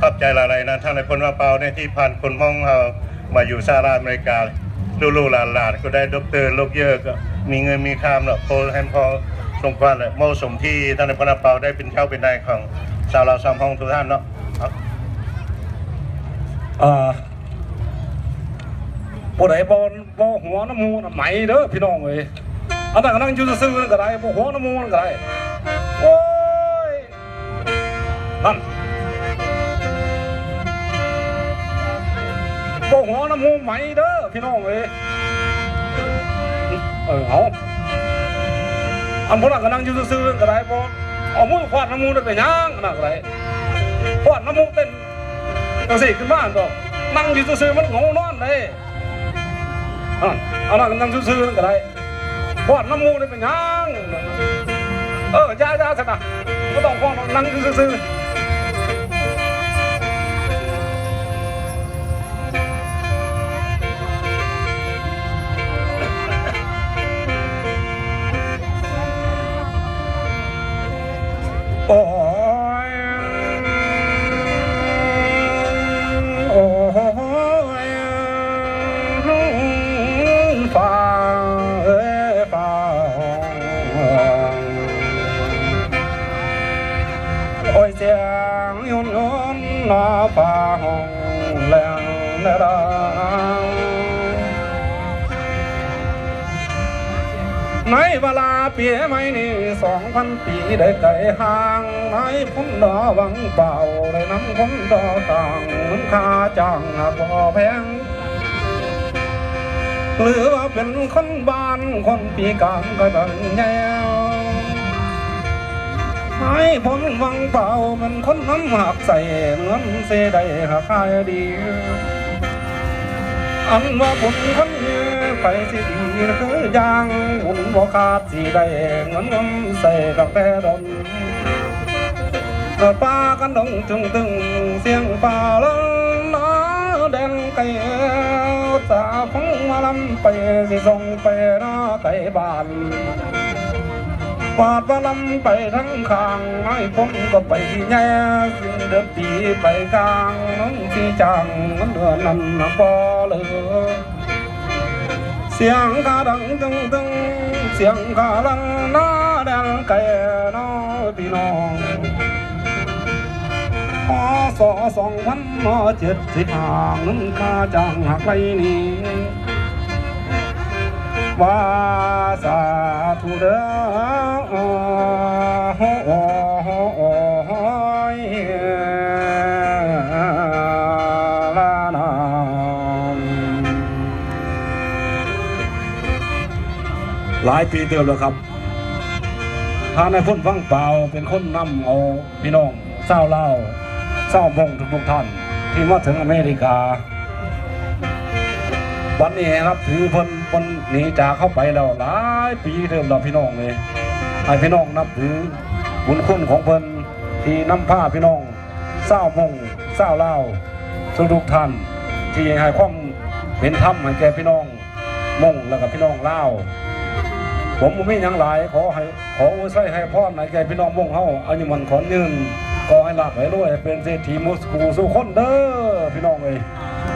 อบใจหลายๆนะท่านในพลมาเปาเนี่ยที่ผ่านคนมองเรามาอยู่สหรัฐอเมริกาลูกๆหลานๆก็ได้ด็อกเตอร์โลกเยอะก็มีเงินมีคามเนาะโพลแฮมพอสมควรเลยเหมาะสมที่ท่านในพลมาเปาได้เป็นเจ้าเป็นนายของชาวเราสามห้องทุกท่านเนาะบ่ได้บ่หัวน้ำมูน้ำไหมเด้อพี่น้องเอ้ยอันนั้นก็นั่งอยู่ซื่อๆก็ได้บ่หัวน้ำมูก็ได้โอ้ยนั่นบ่หัวน้ำมูไหมเด้อพี่น้องเอ้ยเอาอันพวกนั้นก็นั่งอยู่ซื่อๆก็ได้บ่เอามือฟาดน้ำมูได้ไปยังนั่นก็ได้ฟาดน้ำมูเต้นจังซี่ขึ้นมาดอกนั่งอยู่ซื่อๆมันงงนอนได้เอาล่ะนั่งซื่อๆก็ได้ฟาดน้ำมูได้ไปยังย่าๆซะนะบ่ต้องฟ้องนั่งอยู่ซื่อๆโอ้ยโอ้ยฟ้าฟ้าโอ้ยเสียงยุ่นหน้าฟ้าห้องแรงในดังในเวลาปีใหม่นี้2,000 ปีได้ไกลห่างในพ้นดอวังเป่าได้น้ำพ้นดอต่างมันค่าจ้างบ่แพงหรือว่าเป็นคนบ้านคนปีกลางก็ดังแย่ให้พ้นวังเป่ามันคนน้ำหักใส่เงินเสียได้หาขายดีอันว่าผลคนเยอะไปสิดีคือย่างบุญบ่ขาดสิได้เงินใส่กับแต่ดนป้ากันดงจึงตึงเสียงฟ้าล้นน้าแดงไก่สาฟังมาลำไปสิส่งไปน้าไก่บ้านปาดว่าลำไปทั้งข้างไม่ผมก็ไปแย่สิ่งเดิมตีไปกลางน้องที่จังมันเดือนนั้นบ่เหลือเสียงกาดังตึงตึงเสียงกาลังน้าแดงไก่น้อพี่น้องพศ2575นั้นข้าจังหักไรนี้ว่าสาธุเด้อลานามหลายปีเติมแล้วครับทางในพ้นฟังเปล่าเป็นคนนำเอาพี่น้องเศร้าเล่าเศร้ามงทุกท่านที่มาถึงอเมริกาวันนี้ครับถือเพิ่นหนีจากเข้าไปแล้วหลายปีเติมแล้วพี่น้องเลยให้พี่น้องนับถือบุญคุณของเพิ่นที่นำผ้าพี่น้องเศร้ามงเศร้าเล่าทุกท่านที่ให้ความเป็นธรรมให้แก่พี่น้องมงแล้วกับพี่น้องเล่าผมไม่ยังหลายขออวยใส่ให้พ่อไหนแก่พี่น้องมงเฮาอายุมันขอยืนก็ให้หลับให้รวยเป็นเศรษฐีมุสกูสุคนเด้อพี่น้องเลย